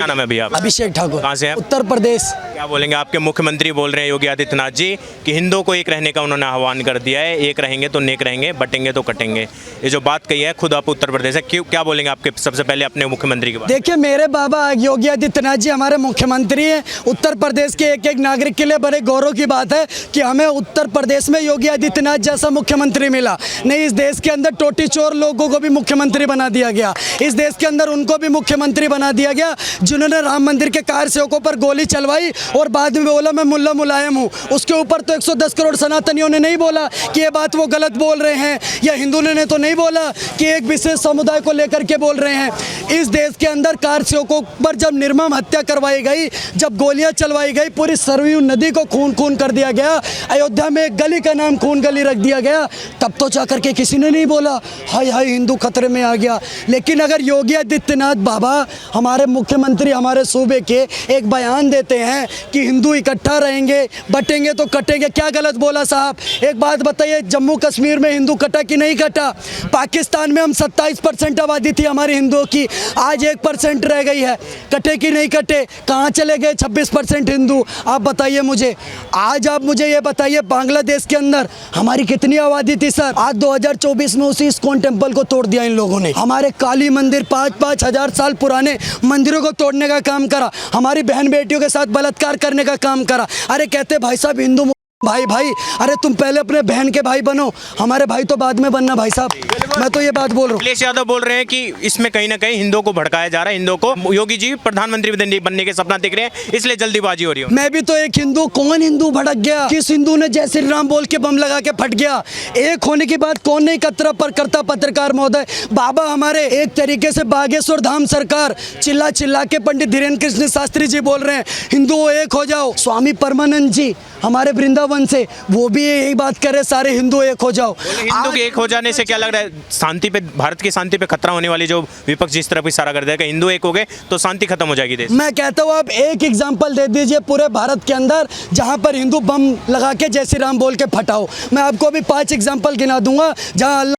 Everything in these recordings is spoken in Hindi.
क्या नाम है भैया आपका? अभिषेक ठाकुर। कहाँ से हैं? उत्तर प्रदेश। क्या बोलेंगे? आपके मुख्यमंत्री बोल रहे हैं योगी आदित्यनाथ जी कि हिंदुओं को एक रहने का उन्होंने आह्वान कर दिया है, एक रहेंगे तो नेक रहेंगे, बटेंगे तो कटेंगे। ये जो बात कही है, खुद आप उत्तर प्रदेश है, क्यों, क्या बोलेंगे आपके सबसे पहले अपने मुख्यमंत्री के बारे में? देखिए, मेरे बाबा योगी आदित्यनाथ जी हमारे मुख्यमंत्री हैं। उत्तर प्रदेश के एक एक नागरिक के लिए बड़े गौरव की बात है कि हमें उत्तर प्रदेश में योगी आदित्यनाथ जैसा मुख्यमंत्री मिला। नहीं, इस देश के अंदर टोटी चोर लोगों को भी मुख्यमंत्री बना दिया गया। इस देश के अंदर उनको भी मुख्यमंत्री बना दिया गया जिन्होंने राम मंदिर के कार सेवकों पर गोली चलवाई और बाद में बोला मैं मुल्ला मुलायम हूँ। उसके ऊपर तो 110 करोड़ सनातनियों ने नहीं बोला कि ये बात वो गलत बोल रहे हैं, या हिंदू ने तो नहीं बोला कि एक विशेष समुदाय को लेकर के बोल रहे हैं। इस देश के अंदर कार सेवकों पर जब निर्मम हत्या करवाई गई, जब गोलियां चलवाई गई, पूरी सरयू नदी को खून खून कर दिया गया, अयोध्या में एक गली का नाम खून गली रख दिया गया, तब तो जाकर के किसी ने नहीं बोला हाय हाय हिंदू खतरे में आ गया। लेकिन अगर योगी आदित्यनाथ बाबा हमारे मुख्यमंत्री हमारे सूबे के एक बयान देते हैं कि हिंदू इकट्ठा रहेंगे, बटेंगे तो कटेंगे, क्या गलत बोला साहब? एक बात बताइए, जम्मू कश्मीर में हिंदू कटा कि नहीं कटा? पाकिस्तान में हम 27% आबादी थी हमारे हिंदुओं की, आज 1% रह गई है। कटे कि नहीं कटे? कहाँ चले गए 26% हिंदू? आप बताइए मुझे। आज आप मुझे ये बताइए, बांग्लादेश के अंदर हमारी कितनी आबादी थी सर? आज 2024 में उसी इस्कॉन टेम्पल को तोड़ दिया इन लोगों ने। हमारे काली मंदिर 5-5 हजार साल पुराने मंदिरों को तोड़ने का काम करा, हमारी बहन बेटियों के साथ बलात्कार करने का काम करा। अरे कहते भाई साहब हिंदू भाई भाई, अरे तुम पहले अपने बहन के भाई बनो, हमारे भाई तो बाद में बनना भाई साहब। मैं तो ये बात बोल रहा हूँ। अखिलेश यादव बोल रहे हैं कि इसमें कहीं ना कहीं हिंदुओं को भड़काया जा रहा है, हिंदुओं को योगी जी प्रधानमंत्री बनने के सपना देख रहे हैं, इसलिए जल्दीबाजी हो रही है। मैं भी तो एक हिंदू, कौन हिंदू भड़क गया? किस हिंदू ने जय श्री राम बोल के बम लगा के फट गया? एक होने की बात कौन नहीं करता पत्रकार महोदय? बाबा हमारे एक तरीके से बागेश्वर धाम सरकार चिल्ला चिल्ला के पंडित धीरेन्द्र कृष्ण शास्त्री जी बोल रहे हैं हिंदुओं एक हो जाओ। स्वामी परमानंद जी हमारे वृंदावन से, वो भी यही बात कर रहे सारे हिंदू एक हो जाओ। हिंदू के एक हो जाने से क्या लग रहा है? शांति पे, भारत की शांति पे खतरा होने वाली जो विपक्ष जिस तरफ इशारा कर देगा, हिंदू एक हो गए तो शांति खत्म हो जाएगी देश। मैं कहता हूँ आप एक एग्जांपल दे दीजिए पूरे भारत के अंदर जहाँ पर हिंदू बम लगा के जय श्री राम बोल के फटाओ। मैं आपको अभी 5 एग्जांपल गिना दूंगा जहाँ अल्लाह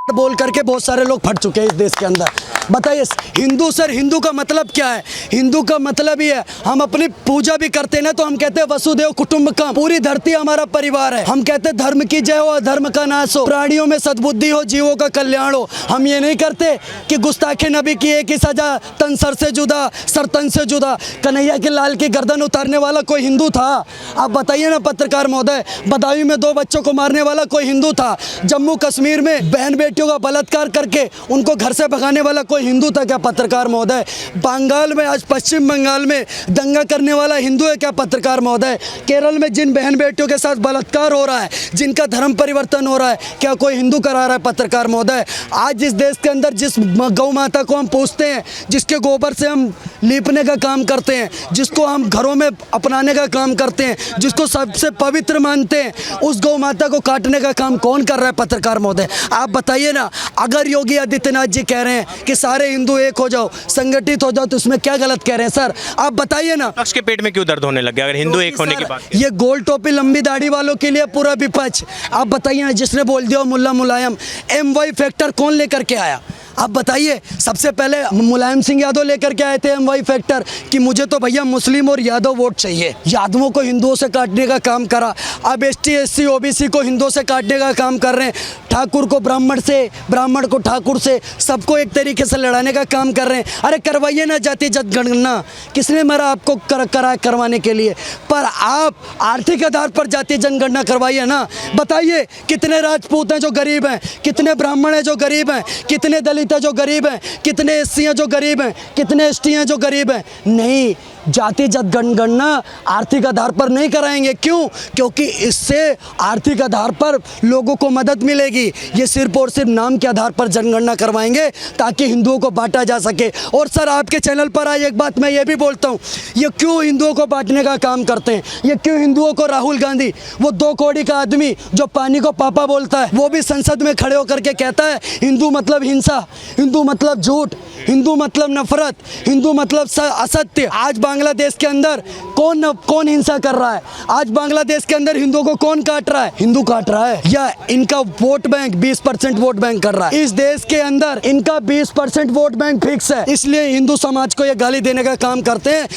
बोल करके बहुत सारे लोग फट चुके हैं इस देश के अंदर। बताइए हिंदू सर, हिंदू का मतलब क्या है? हिंदू का मतलब ही है, हम अपनी पूजा भी करते हैं ना तो हम कहते हैं वसुदेव कुटुंबकम, पूरी धरती हमारा परिवार है। हम कहते हैं धर्म की जय हो, अधर्म का नाश हो, प्राणियों में सद्बुद्धि हो, जीवों का कल्याण हो। हम ये नहीं करते कि गुस्ताखे नबी की एक ही सजा, तन सर से जुदा, सर तन से जुदा। कन्हैया के लाल की गर्दन उतारने वाला कोई हिंदू था? आप बताइए ना पत्रकार महोदय। बदायूं में 2 बच्चों को मारने वाला कोई हिंदू था? जम्मू कश्मीर में बहन बेटियों का बलात्कार करके उनको घर से भगाने वाला कोई हिंदू था क्या पत्रकार महोदय? बंगाल में, आज पश्चिम बंगाल में दंगा करने वाला हिंदू है क्या पत्रकार महोदय? केरल में जिन बहन बेटियों के साथ बलात्कार हो रहा है, जिनका धर्म परिवर्तन हो रहा है, क्या कोई हिंदू करा रहा है पत्रकार महोदय? आज इस देश के अंदर जिस गौ माता को हम पूजते हैं, जिसके गोबर से हम लीपने का काम करते हैं, जिसको हम घरों में अपनाने का काम करते हैं, जिसको सबसे पवित्र मानते हैं, उस गौ माता को काटने का काम कौन कर रहा है पत्रकार महोदय? आप बताइए ना। अगर योगी आदित्यनाथ जी कह रहे हैं कि सारे हिंदू एक हो जाओ, संगठित हो जाओ, तो उसमें क्या गलत कह रहे हैं सर? आप बताइए ना। विपक्ष के पेट में क्यों दर्द होने लग गया अगर हिंदू एक होने की बात? ये गोल टोपी लंबी दाढ़ी वालों के लिए पूरा विपक्ष। आप बताइए ना, जिसने बोल दिया मुल्ला मुलायम, MY फैक्टर कौन लेकर के आया? आप बताइए। सबसे पहले मुलायम सिंह यादव लेकर के आए थे MY फैक्टर कि मुझे तो भैया मुस्लिम और यादव वोट चाहिए। यादवों को हिंदुओं से काटने का काम करा। अब ST SC OBC को हिंदुओं से काटने का काम कर रहे हैं। ठाकुर को ब्राह्मण से, ब्राह्मण को ठाकुर से, सबको एक तरीके से लड़ाने का काम कर रहे हैं। अरे करवाइए ना जाति जनगणना, किसने मरा आपको करवाने के लिए? पर आप आर्थिक आधार पर जाति जनगणना करवाइए ना। बताइए कितने राजपूत हैं जो गरीब हैं, कितने ब्राह्मण हैं जो गरीब हैं, कितने दलित है जो गरीब हैं, कितने SC हैं जो गरीब हैं, कितने ST हैं जो गरीब हैं? नहीं, जाति जनगणना आर्थिक आधार पर नहीं कराएंगे। क्यों? क्योंकि इससे आर्थिक आधार पर लोगों को मदद मिलेगी। ये सिर्फ और सिर्फ नाम के आधार पर जनगणना करवाएंगे ताकि हिंदुओं को बांटा जा सके। और सर आपके चैनल पर आज एक बात मैं ये भी बोलता हूँ, ये क्यों हिंदुओं को बांटने का काम करते हैं? ये क्यों हिंदुओं को राहुल गांधी, वो 2 कौड़ी का आदमी जो पानी को पापा बोलता है, वो भी संसद में खड़े होकर के कहता है हिंदू मतलब हिंसा, हिंदू मतलब झूठ, हिंदू मतलब नफरत, हिंदू मतलब असत्य। आज बांग्लादेश के अंदर कौन हिंसा कर रहा है? आज बांग्लादेश के अंदर हिंदुओं को कौन काट रहा है? हिंदू काट रहा है, या इनका वोट बैंक 20% वोट बैंक कर रहा है? इस देश के अंदर इनका 20% वोट बैंक फिक्स है, इसलिए हिंदू समाज को ये गाली देने का काम करते हैं।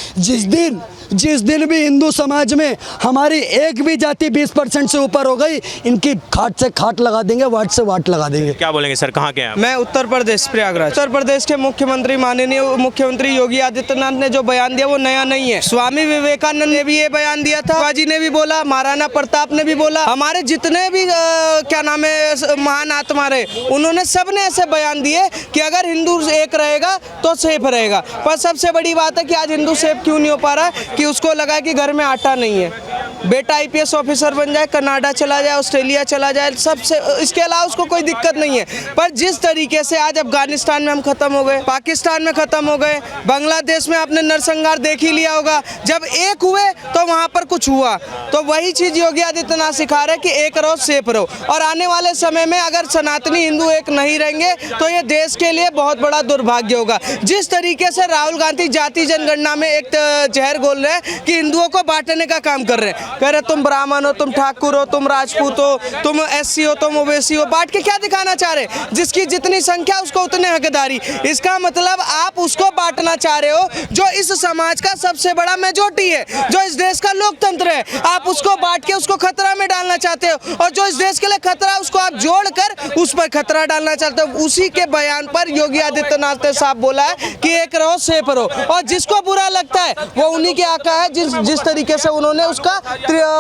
जिस दिन भी हिंदू समाज में हमारी एक भी जाति 20% से ऊपर हो गई, इनकी खाट से खाट लगा देंगे, वाट से वाट लगा देंगे। क्या बोलेंगे सर, कहाँ के हैं आप? मैं उत्तर प्रदेश प्रयागराज। उत्तर प्रदेश के मुख्यमंत्री माननीय मुख्यमंत्री योगी आदित्यनाथ ने जो बयान दिया वो नया नहीं है। स्वामी विवेकानंद ने भी ये बयान दिया था, शिवाजी ने भी बोला, महाराणा प्रताप ने भी बोला, हमारे जितने भी क्या नाम है महान आत्मा रहे, उन्होंने सबने ऐसे बयान दिए कि अगर हिंदू एक रहेगा तो सेफ रहेगा। पर सबसे बड़ी बात है कि आज हिंदू सेफ क्यों नहीं हो पा रहा है कि उसको लगा है कि घर में आटा नहीं है। बेटा आईपीएस ऑफिसर बन जाए, कनाडा चला जाए, ऑस्ट्रेलिया चला जाए, सबसे इसके अलावा उसको कोई दिक्कत नहीं है। पर जिस तरीके से आज अफगानिस्तान में हम खत्म हो गए, पाकिस्तान में खत्म हो गए, बांग्लादेश में आपने नरसंहार देख ही लिया होगा, जब एक हुए तो वहां पर कुछ हुआ। तो वही चीज योगी आदित्यनाथ सिखा रहे कि एक रहो, सेफ रहो। और आने वाले समय में अगर सनातनी हिंदू एक नहीं रहेंगे तो ये देश के लिए बहुत बड़ा दुर्भाग्य होगा। जिस तरीके से राहुल गांधी जाति जनगणना में एक जहर घोल रहे हैं कि हिंदुओं को बांटने का काम कर रहे हैं, कह रहे तुम ब्राह्मण हो, तुम ठाकुर हो, तुम राजपूत हो, तुम एससी हो, तुम ओबीसी हो, बांट के क्या दिखाना चाह रहे? जिसकी जितनी संख्या उसको उतने हकदारी। इसका मतलब आप उसको बांटना चाह रहे हो जो इस समाज का सबसे बड़ा मेजॉरिटी है, जो इस देश का लोकतंत्र है। आप उसको बांट के उसको खतरा में डालना चाहते हो, और जो इस देश के लिए खतरा है उसको आप जोड़कर उस पर खतरा डालना चाहते हो। उसी के बयान पर योगी आदित्यनाथ ने साफ बोला है कि एक रहो, सेफ रहो। और जिसको बुरा लगता है वो उन्हीं के आका है, जिस तरीके से उन्होंने उसका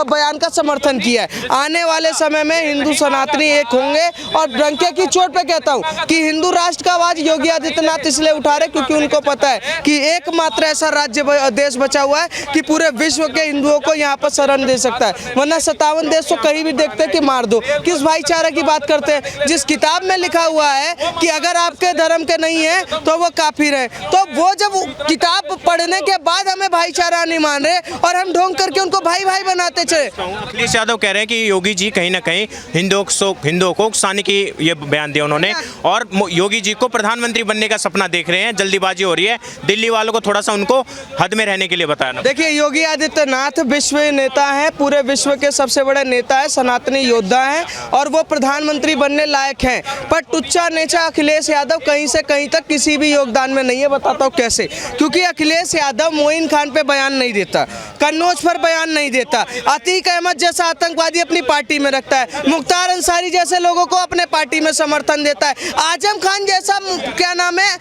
बयान का समर्थन किया है। आने वाले समय में हिंदू सनातनी एक होंगे। और डंके की चोट पे कहता हूँ कि हिंदू राष्ट्र का आवाज योगी आदित्यनाथ इसलिए उठा रहे क्योंकि उनको पता है कि एकमात्र ऐसा राज्य देश बचा हुआ है कि पूरे विश्व के हिंदुओं को यहाँ पर शरण दे सकता है। वरना 57 देश तो कहीं भी देखते हैं कि मार दो। किस भाईचारे की बात करते हैं? जिस किताब में लिखा हुआ है कि अगर आपके धर्म के नहीं है तो वो काफिर है, तो वो जब किताब पढ़ने के बाद हमें भाईचारा नहीं मान रहे और हम ढोंग करके उनको भाई भाई बनाते चले। अखिलेश यादव कह रहे हैं कि योगी जी कहीं ना कहीं हिंदुओं को उकसाने की ये बयान दिया उन्होंने, और योगी जी को प्रधानमंत्री बनने का सपना देख रहे हैं। जल्दीबाजी हो रही है, दिल्ली वालों को थोड़ा सा उनको हद में रहने के लिए बताया। देखिए, योगी आदित्यनाथ विश्व नेता है, पूरे विश्व के सबसे बड़े नेता है, सनातनी योद्धा है और वो प्रधानमंत्री बनने लायक हैं। पर टुच्चा नेचा अखिलेश यादव कहीं से कहीं तक किसी भी योगदान में नहीं है। बताता हूँ कैसे। क्योंकि अखिलेश यादव मोइन खान पे बयान नहीं देता, कन्नौज पर बयान नहीं देता, अतीक अहमद जैसा आतंकवादी अपनी पार्टी में रखता है, मुख्तार अंसारी जैसे लोगों को अपने पार्टी में समर्थन देता है, आजम खान जैसा क्या नाम है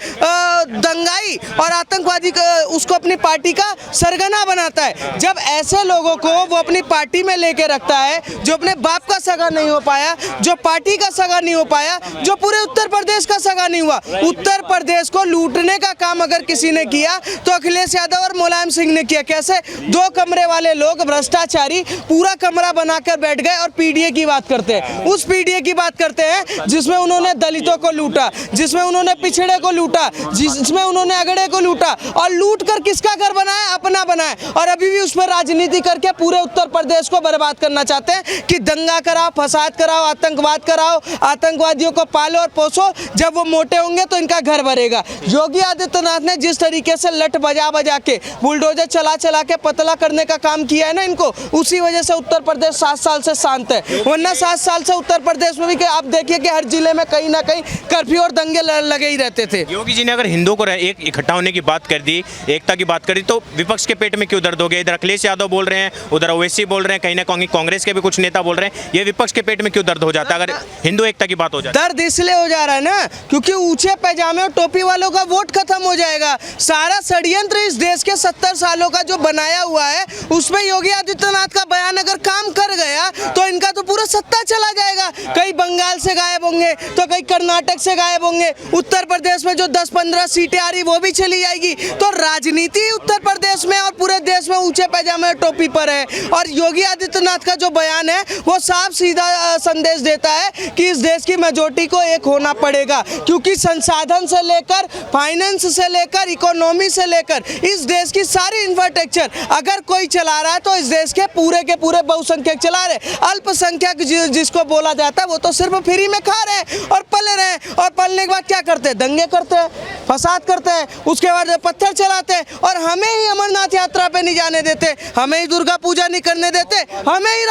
दंगाई और आतंकवादी उसको अपनी पार्टी का सरगना बनाता है। जब ऐसे लोगों को वो अपनी पार्टी में लेके रखता है, जो अपने बाप का सगा नहीं हो पाया, जो पार्टी का सगा नहीं हो पाया, जो पूरे उत्तर प्रदेश का सगा नहीं हुआ, उत्तर प्रदेश को लूटने का काम अगर किसी ने किया तो अखिलेश यादव और मुलायम सिंह ने किया। कैसे? 2 कमरे वाले लोग भ्रष्टाचारी पूरा कमरा बनाकर बैठ गए और पीडीए की बात करते हैं। उस पीडीए की बात करते हैं जिसमें उन्होंने दलितों को लूटा, जिसमें उन्होंने पिछड़े को लूटा, जिसमें उन्होंने अगड़े को लूटा, और लूट कर किसका घर बनाया? अपना बनाया। और अभी भी उस पर राजनीति करके पूरे उत्तर प्रदेश को बर्बाद करना चाहते हैं कि दंगा कराओ, फसाद कराओ, आतंकवाद कराओ, आतंकवादियों को पालो और पोसो, जब वो मोटे होंगे तो इनका घर भरेगा। योगी आदित्यनाथ ने जिस तरीके से लठ बजा बजा के, बुलडोजर चला चला के पतला करने का काम किया है ना इनको, उसी वजह से उत्तर प्रदेश 7 साल से शांत है। वरना 7 साल से उत्तर प्रदेश में भी आप देखिए कि हर जिले में कहीं ना कहीं कर्फ्यू और दंगे लगे ही रहते थे। योगी जी ने अगर हिंदुओं को एक इकट्ठा होने की बात कर दी, एकता की बात करी, तो विपक्ष के पेट में क्यों दर्द हो गया? इधर अखिलेश यादव बोल रहे हैं, उधर ओवैसी बोल रहे हैं, कहीं ना कहीं कांग्रेस के भी कुछ नेता बोल रहे हैं, ये विपक्ष के पेट में क्यों दर्द हो जाता है अगर हिंदू एकता की बात हो जाए? दर्द इसलिए हो जा रहा है ना क्योंकि ऊंचे पैजामे और टोपी वालों का वोट खत्म हो जाएगा। सारा षड्यंत्र इस देश के 70 सालों का जो बनाया हुआ है, उसमें योगी आदित्यनाथ का बयान अगर काम कर गया तो इनका तो पूरा सत्ता चला जाएगा। कई बंगाल से गायब होंगे तो कई कर्नाटक से गायब होंगे, उत्तर प्रदेश में जो 10-15 सीटें आ रही वो भी चली जाएगी। तो राजनीति उत्तर प्रदेश में और पूरे देश में ऊंचे पैजामे और टोपी पर है। और योगी आदित्यनाथ का जो बयान है वो साफ सीधा संदेश देता है कि इस देश की मेजॉरिटी को एक होना पड़ेगा, क्योंकि संसाधन से लेकर फाइनेंस से लेकर इकोनॉमी से लेकर इस देश की सारी इंफ्रास्ट्रक्चर अगर कोई चला रहा है तो इस देश के पूरे बहुसंख्यक चला रहे। अल्पसंख्यक जिसको बोला जाता है वो तो सिर्फ फ्री में खा रहे हैं और पले रहे हैं, और पलने के बाद क्या करते हैं? दंगे करते हैं, फसाद करते हैं, उसके बाद पत्थर चलाते हैं और हमें ही अमरनाथ यात्रा पे नहीं नहीं जाने देते, हमें ही दुर्गा पूजा नहीं करने देते, हमें ही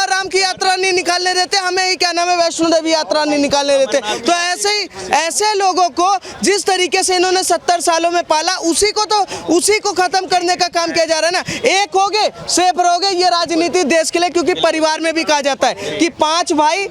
राम की यात्रा नहीं निकालने देते, हमें ही क्या नाम है वैष्णो देवी यात्रा नहीं निकालने देते। तो ऐसे लोगों को जिस तरीके से इन्होंने 70 सालों में पाला, उसी को खत्म करने का काम किया जा रहा है ना। एक होगे सेफ रहोगे, ये राजनीति देश के लिए, क्योंकि परिवार में भी कहा जाता है कि 5 भाई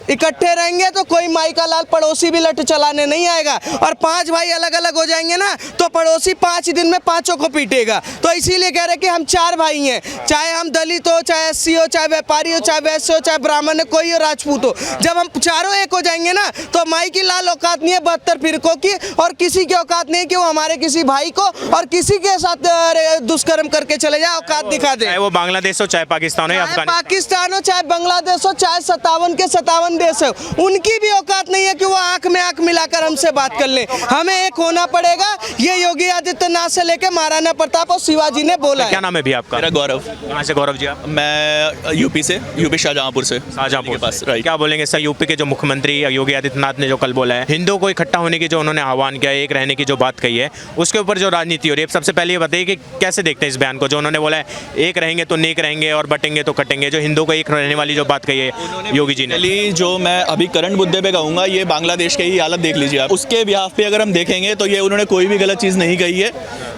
इकट्ठे रहेंगे तो कोई माई का लाल पड़ोसी भी लठ चलाने नहीं आएगा, और 5 भाई अलग अलग हो जाएंगे ना तो पड़ोसी 5 दिन में 5 को पीटेगा। तो इसीलिए कह रहे कि हम 4 भाई हैं, चाहे हम दलित हो, चाहे एससी हो, चाहे व्यापारी हो, चाहे वैश्य हो, चाहे ब्राह्मण हो, कोई हो, राजपूत हो। जब हम चारों एक हो जाएंगे ना तो माई की लाल औकात नहीं है 72 फिरकों की, और किसी की औकात नहीं है कि वो हमारे किसी भाई को और किसी के साथ दुष्कर्म करके चले जाए, औकात दिखा दे। चाहे वो बांग्लादेश हो, चाहे पाकिस्तान हो या चाहे अफगानिस्तान। पाकिस्तान हो, चाहे बांग्लादेश हो, चाहे 57 के 57 देश हो, उनकी भी औकात नहीं है कि वो आंख में आंख मिलाकर हमसे बात कर ले। हमें एक होना पड़ेगा, ये योगी आदित्यनाथ से लेके महाराणा प्रताप और शिवाजी ने बोला है। क्या नाम है भी आपका? मेरा गौरव। कहाँ से गौरव जी आप? मैं यूपी से, यूपी शाहजहाँपुर से। शाहजहाँपुर के पास, राइट। क्या बोलेंगे सर, यूपी के जो मुख्यमंत्री योगी आदित्यनाथ ने जो कल बोला है, हिंदुओं को इकट्ठा होने की जो उन्होंने आह्वान किया है, एक रहने की जो बात कही है, उसके ऊपर जो राजनीति हो रही है, सबसे पहले ये बताइए कि कैसे देखते हैं इस बयान को, जो उन्होंने बोला है एक रहेंगे तो नेक रहेंगे और बटेंगे तो कटेंगे, जो हिंदुओं को एक रहने वाली जो बात कही है योगी जी ने। पहली जो मैं अभी करंट मुद्दे पे कहूँगा, ये बांग्लादेश की ही हालत देख लीजिए आप। उसके बिहाफ पे अगर हम देखेंगे तो ये उन्होंने कोई भी गलत चीज़ नहीं कही है,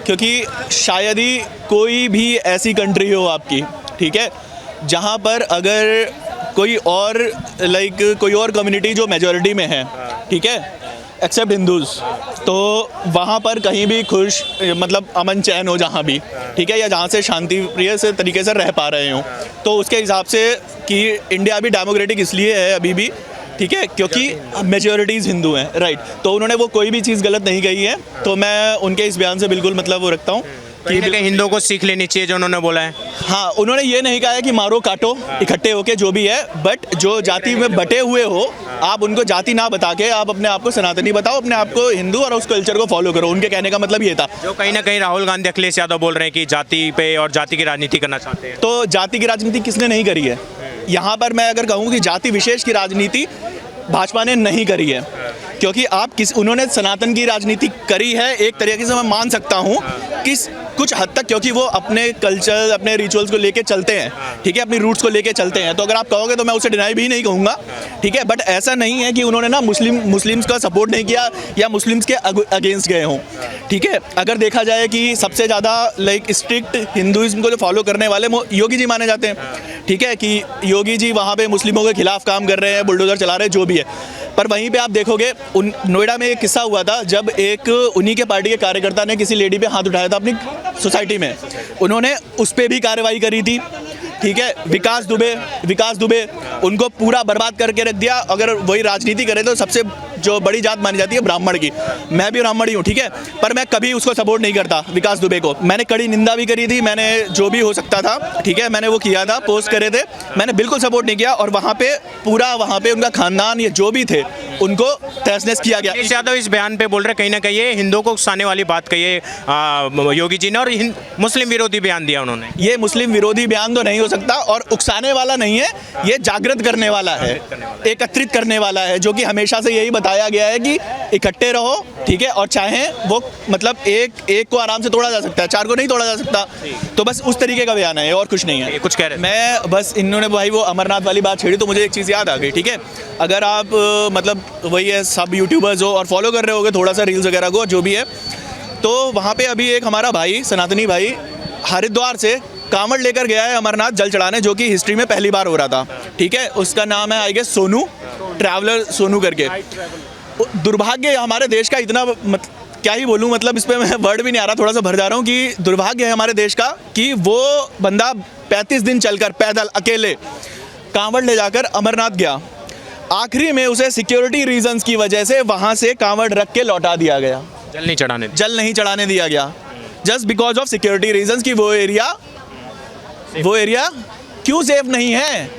क्योंकि शायद ही कोई भी ऐसी कंट्री हो आपकी, ठीक है, जहाँ पर अगर कोई और कोई और कम्युनिटी जो मेजॉरिटी में है, ठीक है, एक्सेप्ट हिंदूज, तो वहाँ पर कहीं भी खुश मतलब अमन चैन हो जहाँ भी, ठीक है, या जहाँ से शांति प्रिय से तरीके से रह पा रहे हो, तो उसके हिसाब से कि इंडिया भी डेमोक्रेटिक इसलिए है अभी भी, ठीक है, क्योंकि मेजॉरिटीज़ हिंदू हैं, राइट। तो उन्होंने वो कोई भी चीज़ गलत नहीं कही है, तो मैं उनके इस बयान से बिल्कुल मतलब वो रखता हूँ कि हिंदुओं को सीख लेनी चाहिए जो उन्होंने बोला है। हाँ, उन्होंने ये नहीं कहा है कि मारो काटो इकट्ठे होके जो भी है, बट जो जाति में बटे हुए हो आप उनको जाति ना बता के आप अपने आप को सनातनी बताओ, अपने आप को हिंदू और उस कल्चर को फॉलो करो। उनके कहने का मतलब ये था। जो कहीं ना कहीं राहुल गांधी, अखिलेश यादव बोल रहे हैं कि जाति पे और जाति की राजनीति करना चाहते हैं। तो जाति की राजनीति किसने नहीं करी है? यहाँ पर मैं अगर कहूँ कि जाति विशेष की राजनीति भाजपा ने नहीं करी है, क्योंकि उन्होंने सनातन की राजनीति करी है एक तरीके से मैं मान सकता हूँ कि कुछ हद तक, क्योंकि वो अपने कल्चर अपने रिचुअल्स को लेके चलते हैं, ठीक है, अपनी रूट्स को लेके चलते हैं। तो अगर आप कहोगे तो मैं उसे डिनाई भी नहीं कहूँगा, ठीक है, बट ऐसा नहीं है कि उन्होंने ना मुस्लिम्स का सपोर्ट नहीं किया या मुस्लिम्स के अगेंस्ट गए हों, ठीक है। अगर देखा जाए कि सबसे ज़्यादा स्ट्रिक्ट हिंदुइज्म को जो फॉलो करने वाले योगी जी माने जाते हैं, ठीक है, कि योगी जी वहाँ पे मुस्लिमों के खिलाफ काम कर रहे हैं, बुलडोजर चला रहे हैं, जो भी है। पर वहीं पे आप देखोगे नोएडा में एक किस्सा हुआ था, जब एक उन्हीं के पार्टी के कार्यकर्ता ने किसी लेडी पे हाथ उठाया था अपनी सोसाइटी में, उन्होंने उस पर भी कार्रवाई करी थी, ठीक है। विकास दुबे उनको पूरा बर्बाद करके रख दिया। अगर वही राजनीति करे तो सबसे जो बड़ी जात मानी जाती है ब्राह्मण की, मैं भी ब्राह्मण ही हूँ, ठीक है, पर मैं कभी उसको सपोर्ट नहीं करता विकास दुबे को। मैंने कड़ी निंदा भी करी थी, मैंने जो भी हो सकता था, ठीक है, मैंने वो किया था, पोस्ट करे थे, मैंने बिल्कुल सपोर्ट नहीं किया। और वहाँ पे उनका खानदान या जो भी थे उनको तहस-नहस किया गया। अखिलेश यादव इस बयान पे बोल रहे कहीं ना कहीं ये हिंदुओं को उकसाने वाली बात कही है योगी जी ने, और मुस्लिम विरोधी बयान दिया उन्होंने। ये मुस्लिम विरोधी बयान तो नहीं हो सकता, और उकसाने वाला नहीं है, ये जागृत करने वाला है, एकत्रित करने वाला है, जो कि हमेशा से यही बताया गया है कि इकट्ठे रहो, ठीक है, और चाहे वो मतलब एक को आराम से तोड़ा जा सकता है, 4 को नहीं तोड़ा जा सकता। तो बस उस तरीके का बयान है और कुछ नहीं है। कुछ कह रहे मैं बस इन्होंने भाई वो अमरनाथ वाली बात छेड़ी तो मुझे एक चीज़ याद आ गई, ठीक है। अगर आप मतलब वही है सब यूट्यूबर्स हो और फॉलो कर रहे होगे थोड़ा सा रील्स वगैरह को, जो भी है, तो वहाँ पे अभी एक हमारा भाई सनातनी भाई हरिद्वार से कांवड़ लेकर गया है अमरनाथ जल चढ़ाने, जो कि हिस्ट्री में पहली बार हो रहा था, ठीक है। उसका नाम है I guess Sonu, traveller Sonu करके। दुर्भाग्य हमारे देश का इतना क्या ही बोलूँ, मतलब इस पर मैं वर्ड भी नहीं आ रहा, थोड़ा सा भर जा रहा हूँ कि दुर्भाग्य है हमारे देश का कि वो बंदा 35 दिन चलकर पैदल अकेले कांवड़ ले जाकर अमरनाथ गया। आखिरी में उसे सिक्योरिटी रीजंस की वजह से वहाँ से कांवड़ रख के लौटा दिया गया, जल नहीं चढ़ाने दिया गया, just because of security reasons कि वो एरिया क्यों सेफ नहीं है,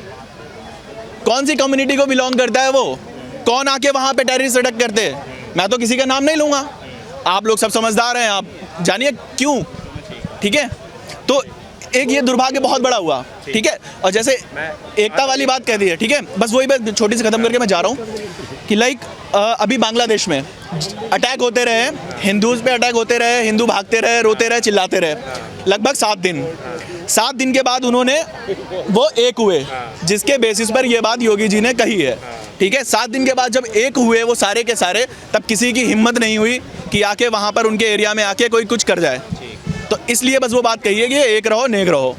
कौन सी कम्युनिटी को बिलोंग करता है, वो कौन आके वहाँ पे टेररिस्ट अटैक करते। मैं तो किसी का नाम नहीं लूँगा, आप लोग सब समझदार हैं, आप जानिए क्यों, ठीक है। तो एक ये दुर्भाग्य बहुत बड़ा हुआ, ठीक है। और जैसे एकता वाली बात कह दी है, ठीक है, बस वही बात छोटी सी खत्म करके मैं जा रहा हूँ कि लाइक अभी बांग्लादेश में अटैक होते रहे, हिंदूज पे अटैक होते रहे, हिंदू भागते रहे, रोते रहे, चिल्लाते रहे, लगभग 7 दिन के बाद उन्होंने वो एक हुए, जिसके बेसिस पर ये बात योगी जी ने कही है, ठीक है। 7 दिन के बाद जब एक हुए वो सारे के सारे, तब किसी की हिम्मत नहीं हुई कि आके वहाँ पर उनके एरिया में आके कोई कुछ कर जाए। तो इसलिए बस वो बात कही है कि एक रहो नेक रहो।